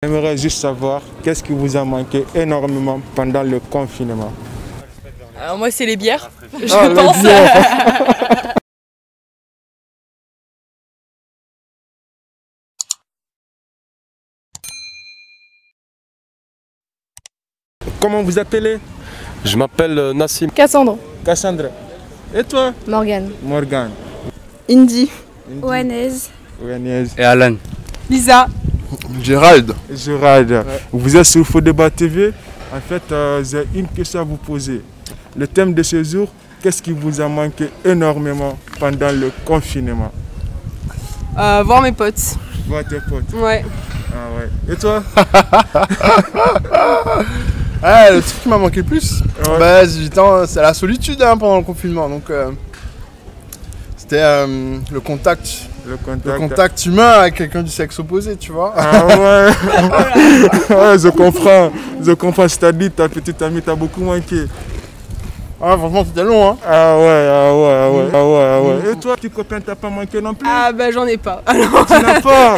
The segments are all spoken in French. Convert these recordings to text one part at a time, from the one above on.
J'aimerais juste savoir qu'est-ce qui vous a manqué énormément pendant le confinement. Alors moi c'est les bières, je Les pense. bières. Comment vous appelez? Je m'appelle Nassim. Cassandre. Cassandre. Et toi? Morgane. Morgane. Indy. Ouanaise. Ouanaise. Et Alan. Lisa. Gérald. Gérald. Ouais. Vous êtes sur Faux Débat TV. En fait, j'ai une question à vous poser. Le thème de ce jour, qu'est-ce qui vous a manqué énormément pendant le confinement? Voir mes potes. Voir tes potes. Ouais. Ah ouais. Et toi? Ah, le truc qui m'a manqué le plus, Ouais. c'est la solitude pendant le confinement. Donc, c'était le contact humain avec quelqu'un du sexe opposé, tu vois. Ah ouais. Ouais, je comprends. C'est-à-dire ta petite amie t'a beaucoup manqué. Ah, franchement, c'était long, hein. Ah ouais. Et toi, petit copain, t'as pas manqué non plus? Ah bah j'en ai pas. Alors... Tu n'as pas.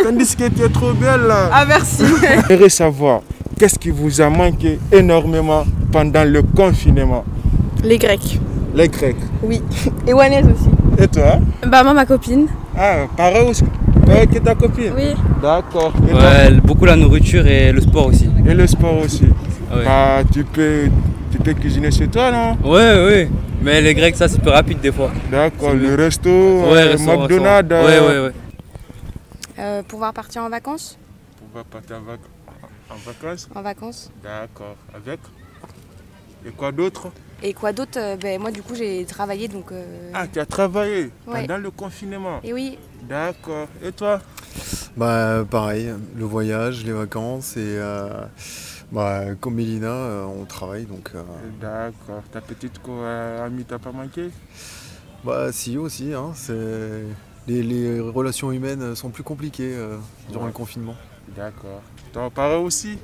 Tandis que tu es trop belle là. Ah merci. J'aimerais savoir, qu'est-ce qui vous a manqué énormément pendant le confinement? Les Grecs. Les Grecs. Oui. Et Ouanaise aussi. Et toi? Bah moi ma copine. Ah, pareil aussi. Pareil que ta copine? Oui. D'accord. Et toi? Ouais, beaucoup la nourriture et le sport aussi. Et le sport aussi. Ouais. Bah, tu peux cuisiner chez toi, non? Ouais. Mais les Grecs, ça c'est plus rapide des fois. D'accord, C'est le mieux. resto, Restaurant, McDonald's. Ouais. Pouvoir partir en vacances. On va partir en vacances? En vacances. D'accord. Avec? Et quoi d'autre? Et quoi d'autre? Moi du coup j'ai travaillé donc... Ah, tu as travaillé Ouais. pendant le confinement? Et oui. D'accord. Et toi? Bah, pareil, le voyage, les vacances et comme Mélina, on travaille donc. D'accord. Ta petite amie t'a pas manqué? Bah, si aussi, hein. Les relations humaines sont plus compliquées durant le confinement. D'accord. Toi, pareil aussi?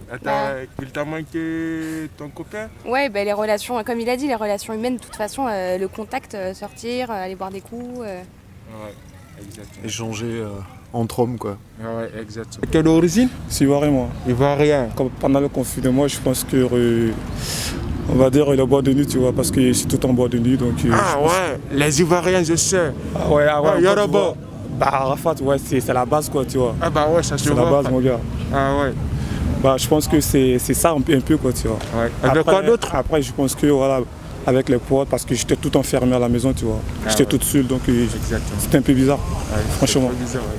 Il t'a manqué ton copain? Ouais, les relations, comme il a dit, les relations humaines, de toute façon, le contact, sortir, aller boire des coups. Ouais, exactement. Échanger entre hommes, quoi. Ouais, exactement. Quelle origine? C'est ivoirien, moi. Ivoirien. Comme pendant le confinement, je pense que, on va dire, il est bois de nuit, tu vois, parce que c'est tout en bois de nuit. Donc, Ah ouais, les Ivoiriens, je sais. Ah ouais, Yoruba. Bah, Arafat, ouais, c'est la base, quoi, tu vois. Ah bah ouais, ça se C'est voit. la base, mon gars. Ah ouais. Bah, je pense que c'est ça un peu, quoi, tu vois. Ouais. Avec quoi d'autre? Après, je pense que, voilà, avec les potes, parce que j'étais tout enfermé à la maison, tu vois. J'étais toute seule, donc c'était un peu bizarre, franchement.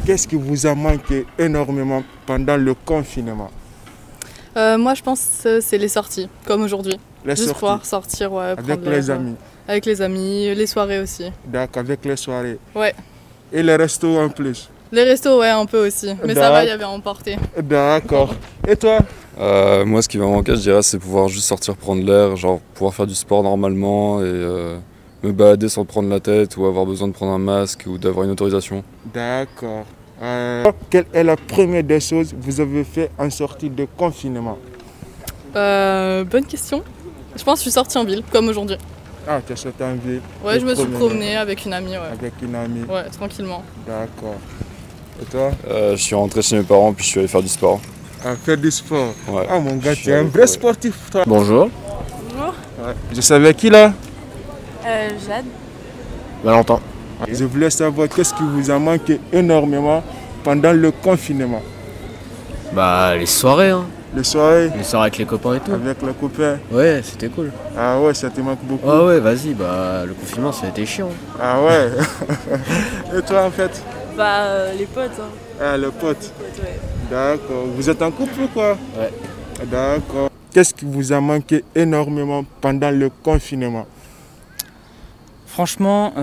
Qu'est-ce qui vous a manqué énormément pendant le confinement? Moi je pense que c'est les sorties, comme aujourd'hui. Les Juste sorties. pouvoir sortir, ouais, Avec prendre les l'air, amis? Avec les amis, les soirées aussi. D'accord, avec les soirées? Ouais. Et les restos en plus? Les restos, ouais, un peu aussi. Mais ça va, il y avait à emporter. D'accord. Et toi? Moi, ce qui m'a manqué, je dirais, c'est pouvoir juste sortir prendre l'air, genre pouvoir faire du sport normalement et me balader sans prendre la tête ou avoir besoin de prendre un masque ou d'avoir une autorisation. D'accord. Quelle est la première des choses que vous avez fait en sortie de confinement? Bonne question. Je pense que je suis sortie en ville, comme aujourd'hui. Ah, tu as sorti en ville? Ouais, je me suis promenée avec une amie, ouais. Avec une amie? Ouais, tranquillement. D'accord. Et toi? Je suis rentré chez mes parents puis je suis allé faire du sport. À faire du sport? Ouais. Ah mon gars, tu es un vrai sportif, toi. Bonjour. Bonjour. Ouais. Je savais qui là? Jade. Valentin. Je voulais savoir qu'est-ce qui vous a manqué énormément pendant le confinement? Bah les soirées, hein. Les soirées? Les soirées avec les copains et tout. Avec les copains? Ouais, c'était cool. Ah ouais, ça te manque beaucoup? Ah ouais, vas-y, bah le confinement ça a été chiant. Ah ouais. Et toi en fait? Bah, les potes, hein. Ah, le pote. Ouais. D'accord. Vous êtes en couple ou quoi? Ouais. D'accord. Qu'est-ce qui vous a manqué énormément pendant le confinement? Franchement,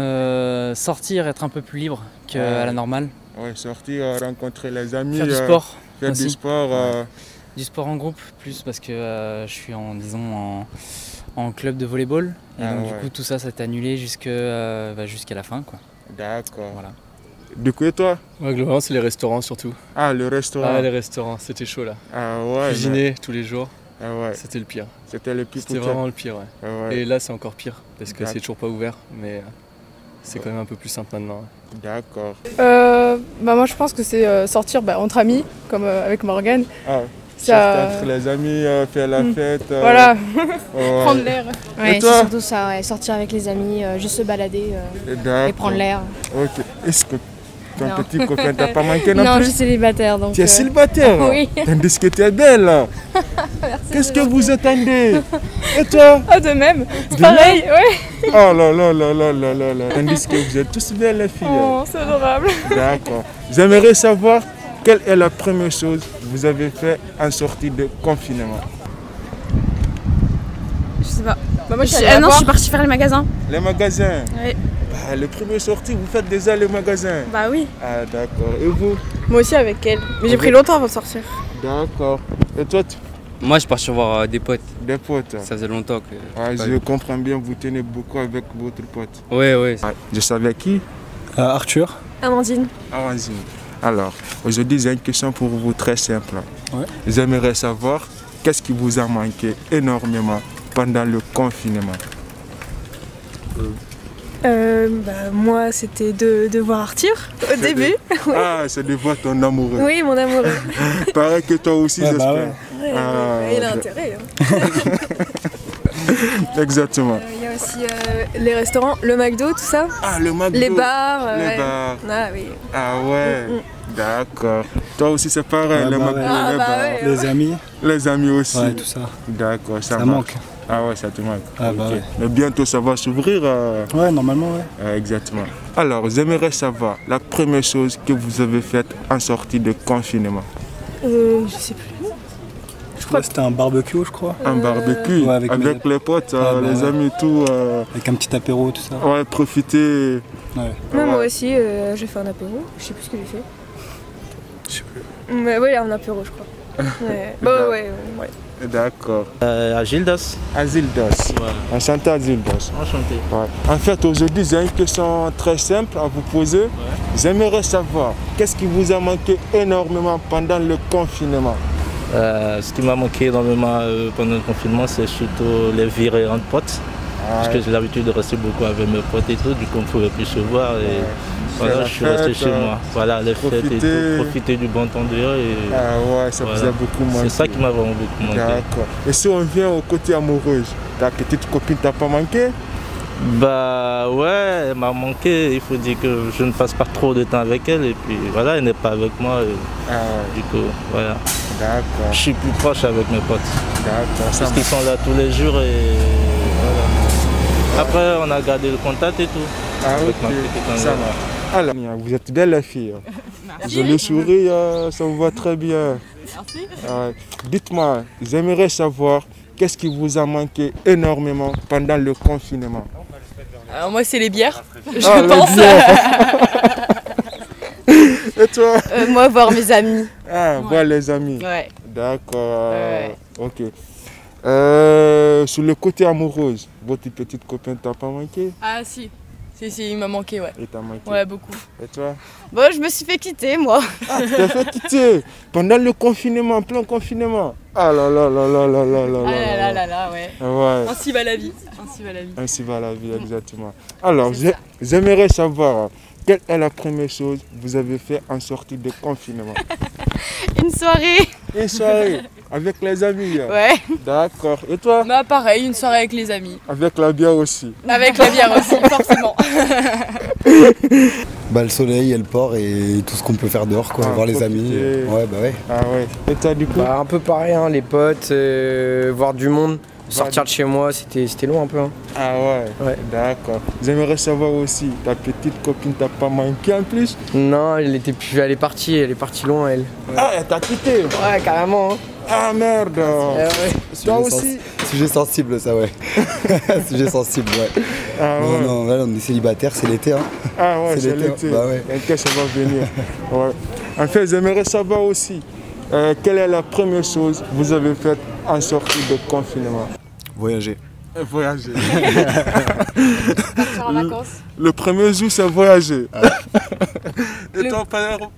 sortir, être un peu plus libre qu'à la normale. Ouais, sortir, rencontrer les amis. Faire du sport. Faire aussi. du sport. Du sport en groupe, plus parce que je suis en club de volleyball. Et donc du coup tout ça s'est annulé jusqu'à la fin, quoi. D'accord. Voilà. Du coup, et toi? Ouais, globalement, c'est les restaurants surtout. Ah, le restaurant. Ah, les restaurants, c'était chaud là. Ah ouais. Cuisiner tous les jours, Ah ouais. c'était le pire. C'était le pire. C'était vraiment le pire, ouais. Ah ouais. Et là, c'est encore pire parce que D'accord. c'est toujours pas ouvert. Mais C'est quand même un peu plus simple maintenant. D'accord. Moi je pense que c'est sortir entre amis, comme avec Morgane. Ah, Ça- entre les amis, faire la fête. Voilà, ouais. prendre l'air. Ouais, Et toi c'est surtout ça, ouais. Sortir avec les amis, juste se balader D'accord. et prendre l'air. Ok. Est-ce que ton Non. petit copain t'a pas manqué non Non, je plus? suis célibataire donc. Tu es célibataire? Oui. Tandis que tu es belle. Qu'est-ce que vous attendez? Et toi? Ah, de même, c'est De pareil, ouais. Oh là là là là là là là. Tandis que vous êtes tous belles les filles. Oh, c'est adorable. D'accord. J'aimerais savoir quelle est la première chose que vous avez fait en sortie de confinement. Je sais pas. Moi Je suis partie faire les magasins. Les magasins. Oui. Bah, les premières sorties, vous faites déjà les magasins. Bah oui. Ah d'accord. Et vous? Moi aussi avec elle. Mais j'ai pris longtemps avant de sortir. D'accord. Et toi, Moi, je suis parti voir des potes. des potes? Ça faisait longtemps que. Ah, je comprends bien, vous tenez beaucoup avec votre pote. Ouais. Ah, je savais qui? Arthur. Amandine. Amandine. Alors, aujourd'hui, j'ai une question pour vous très simple. Ouais. J'aimerais savoir qu'est-ce qui vous a manqué énormément pendant le confinement. Moi, c'était de voir Arthur au début. Ah, c'est de voir ton amoureux. Oui, mon amoureux. Pareil que toi aussi, Ouais, j'espère. ouais. Ah, Il a ok. intérêt. Exactement. Il y a aussi les restaurants, le McDo, tout ça. Ah, le McDo. Les bars. Les ouais. bars. Ah oui. Ah ouais. D'accord. Toi aussi, c'est pareil, Ouais, le bah McDo, ouais. Ah, les bah bars. ouais. Les amis. Les amis aussi. Ouais, tout ça. D'accord, ça Ça marche. manque. Ah ouais, ça te manque. Ah bah Ok. ouais. Mais bientôt, ça va s'ouvrir. Ouais, normalement, ouais. Exactement. Alors, j'aimerais savoir la première chose que vous avez faite en sortie de confinement. Je sais plus. Je crois que c'était un barbecue, je crois. Un barbecue Ouais, avec avec les potes, Ah, bah les ouais. amis, tout. Avec un petit apéro, tout ça. Ouais, profiter. Ouais. Moi aussi, j'ai fait un apéro. Je sais plus ce que j'ai fait. Je sais plus. Mais oui, un apéro, je crois. Ouais. Bah ouais. D'accord. À Gildas. À Gildas. Ouais. Enchanté à Gildas. Enchanté. Ouais. En fait, aujourd'hui, j'ai une question très simple à vous poser. J'aimerais savoir qu'est-ce qui vous a manqué énormément pendant le confinement. Ce qui m'a manqué énormément pendant le confinement, c'est surtout les virées entre potes. Parce que j'ai l'habitude de rester beaucoup avec mes potes et tout, du coup on ne pouvait plus se voir. Et voilà, je suis resté chez moi. Voilà, les fêtes et tout, profiter du bon temps dehors. Et ah ouais, ça vous a beaucoup manqué. C'est ça qui m'a vraiment beaucoup manqué. D'accord. Et si on vient au côté amoureux, ta petite copine t'a pas manqué? Bah ouais, elle m'a manqué. Il faut dire que je ne passe pas trop de temps avec elle. Et puis voilà, elle n'est pas avec moi. Du coup, voilà. D'accord. Je suis plus proche avec mes potes. D'accord. Parce qu'ils sont là tous les jours et voilà. Après, on a gardé le contact et tout. Ah avec ma ok, petite ça amie. va. Alors, vous êtes belle la fille. Joli sourire, ça vous va très bien. Merci. Dites-moi, j'aimerais savoir qu'est-ce qui vous a manqué énormément pendant le confinement. Alors moi, c'est les bières, je Ah, les pense. Et toi? Moi, voir mes amis. Ah, voir les amis. Ouais. D'accord. Ouais. Ok. Sur le côté amoureux, votre petite copine t'a pas manqué? Ah si, il m'a manqué, ouais. Il t'a manqué? Ouais, beaucoup. Et toi? Bon, je me suis fait quitter, moi. Ah, tu t'es fait quitter pendant le confinement, plein confinement. Ah là là là là là là là Ah là là, ouais. Ouais. Ainsi va la vie. Ainsi va la vie. Ainsi va la vie, exactement. Alors, j'aimerais savoir quelle est la première chose que vous avez fait en sortie de confinement. Une soirée. Une soirée avec les amis. Ouais. D'accord. Et toi? Bah pareil, une soirée avec les amis. Avec la bière aussi. Avec la bière aussi, forcément. Bah le soleil et le port et tout ce qu'on peut faire dehors quoi, voir les amis. Ouais bah ouais. Ah ouais. Et toi du coup? Bah un peu pareil hein, les potes, voir du monde, sortir de chez moi, c'était long un peu. Hein. Ah ouais. D'accord. J'aimerais savoir aussi, ta petite copine t'a pas manqué en plus? Non, elle est partie loin elle. Ouais. Ah elle t'a quitté? Ouais carrément. Hein. Ah merde. Toi aussi? Sujet sensible ça ouais. Sujet sensible ouais. Ah ouais. Non, là on est célibataire, c'est l'été hein. Ah ouais, c'est l'été. Bah ouais. Qu'est-ce que ça va venir? Ouais. En fait, j'aimerais savoir aussi, quelle est la première chose que vous avez faite en sortie de confinement? Voyager. Voyager. Partir en vacances. Le premier jour, c'est voyager. Et toi,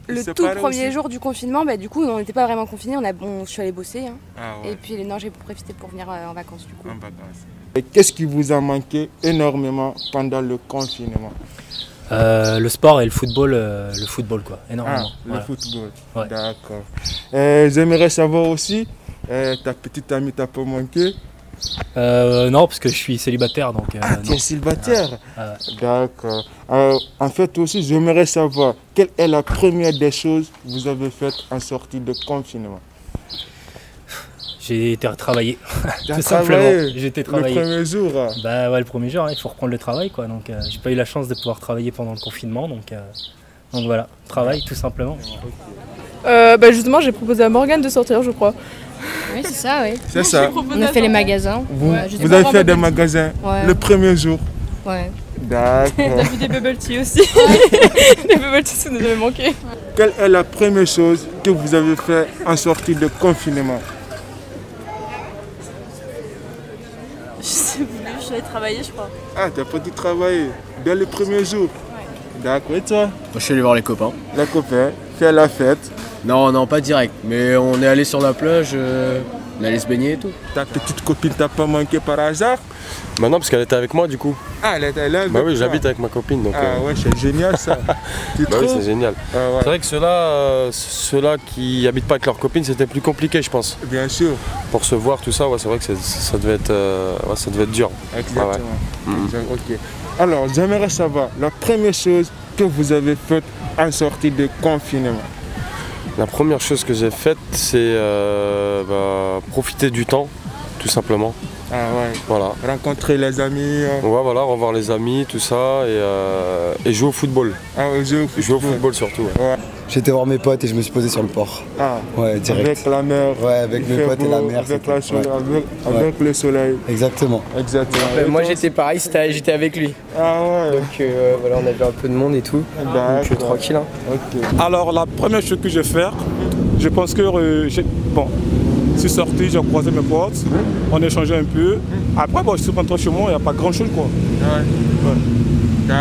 Le tout premier jour du confinement, bah, du coup, on n'était pas vraiment confinés. Je suis allée bosser. Hein. Ah ouais. Et puis, non, j'ai profité pour venir en vacances du coup. En vacances. Et qu'est-ce qui vous a manqué énormément pendant le confinement? Le sport et le football quoi, énormément. Le football, ouais. D'accord. J'aimerais savoir aussi, ta petite amie t'a pas manqué? Non, parce que je suis célibataire, donc... tu es célibataire? D'accord. En fait aussi, j'aimerais savoir, quelle est la première des choses que vous avez faites en sortie de confinement? J'ai été travailler, tout simplement. J'ai été travailler. Le premier jour? Bah ouais, le premier jour, il faut reprendre le travail, quoi. Donc j'ai pas eu la chance de pouvoir travailler pendant le confinement, donc voilà, travail tout simplement. Bah justement, j'ai proposé à Morgane de sortir, je crois. Oui, c'est ça, oui. C'est ça. On a fait les magasins. Vous avez fait des magasins le premier jour? Ouais. D'accord. On a vu des bubble tea aussi. Des bubble tea, ça nous avait manqué. Quelle est la première chose que vous avez fait en sortie de confinement? Je sais plus, je suis allée travailler, je crois. Ah, t'as pas dû travailler dès le premier jour? Ouais. D'accord, et toi? Moi, je suis allé voir les copains. Les copains, faire la fête? Non, pas direct. Mais on est allé sur la plage, on est allé se baigner et tout. Ta petite copine t'a pas manqué par hasard? Bah non, parce qu'elle était avec moi du coup. Ah, elle était là? Bah oui, j'habite avec ma copine. Donc, ouais, c'est génial ça. Bah oui, c'est génial. Ouais. C'est vrai que ceux-là qui habitent pas avec leur copine, c'était plus compliqué, je pense. Bien sûr. Pour se voir, tout ça, ouais, c'est vrai que ça devait être dur. Exactement. Ouais. Ok. Alors, j'aimerais savoir la première chose que vous avez faite en sortie de confinement. La première chose que j'ai faite, c'est profiter du temps, tout simplement. Ah ouais. Voilà. Rencontrer les amis. Ouais, voilà, revoir les amis, tout ça, et jouer au football. Ah, jouer au football surtout. Ouais. J'étais voir mes potes et je me suis posé sur le port. Ah, ouais, direct. Avec la mer. Ouais, avec mes potes et la mer. Avec, avec le soleil. Exactement. Moi j'étais pareil, j'étais avec lui. Ah ouais. Donc voilà, on avait un peu de monde et tout. Donc tranquille. Hein. Okay. Alors la première chose que je vais faire, je pense que je suis sorti, j'ai croisé mes potes, on échangeait un peu. Après je suis rentré chez moi, il n'y a pas grand chose quoi.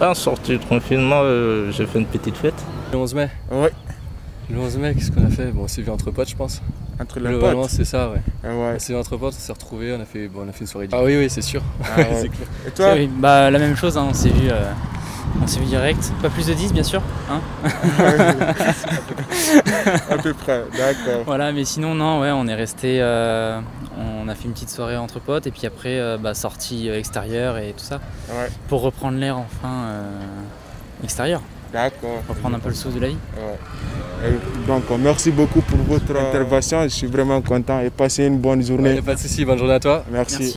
En sortie de confinement, j'ai fait une petite fête. Le 11 mai? Ouais. Le 11 mai, qu'est-ce qu'on a fait? Bon, on s'est vu entre potes, je pense. Entre les Globalement, potes? c'est ça, ouais. Ah ouais. On s'est vu entre potes, on s'est retrouvés, on a fait une soirée. Ah oui, c'est sûr. Ah ouais. C'est clair. Et toi? Oui, bah la même chose, hein, on s'est vu direct. Pas plus de 10 bien sûr. Hein. À peu près, d'accord. Voilà, mais sinon non, ouais, on est resté, on a fait une petite soirée entre potes et puis après sortie extérieure et tout ça. Ouais. Pour reprendre l'air enfin extérieur. D'accord. Reprendre un peu le souffle de la vie. Ouais. Et donc merci beaucoup pour votre intervention, je suis vraiment content et passez une bonne journée. Il n'y a pas de souci, bonne journée à toi. Merci.